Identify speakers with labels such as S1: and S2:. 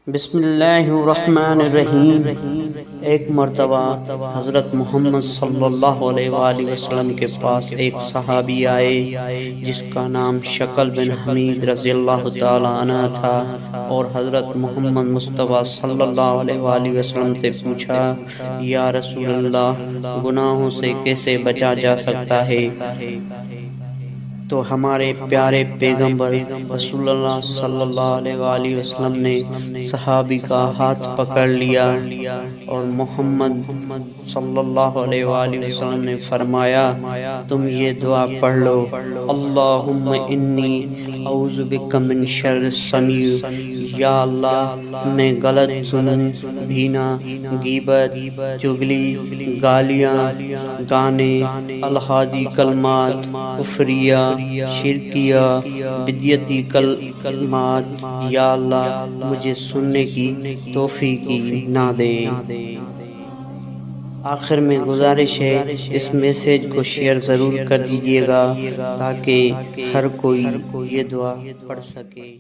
S1: بسم اللہ الرحمن الرحیم۔ ایک مرتبہ حضرت محمد صلی اللہ علیہ وآلہ وسلم کے پاس ایک صحابی آئے جس کا نام شکل بن حمید رضی اللہ تعالی عنہ تھا، اور حضرت محمد مصطفیٰ صلی اللہ علیہ وآلہ وسلم سے پوچھا، یا رسول اللہ، گناہوں سے کیسے بچا جا سکتا ہے؟ تو ہمارے پیارے پیغمبر رسول اللہ صلی اللہ علیہ وآلہ وسلم نے صحابی کا ہاتھ پکڑ لیا، اور محمد صلی اللہ علیہ وآلہ وسلم نے فرمایا، تم یہ دعا پڑھ لو، اللہم انی اعوذ بک من شر السمیع۔ یا اللہ، میں غلط سنن، بھینا، غیبت، چغلی، گالیاں، گانے، الہادی کلمات، کفریہ، شرکیہ، بدعتی کلمات، یا اللہ مجھے سننے کی توفیق نہ دے۔ آخر میں گزارش ہے، اس میسیج کو شیئر ضرور کر دیجیے گا تاکہ ہر کوئی یہ دعا پڑھ سکے۔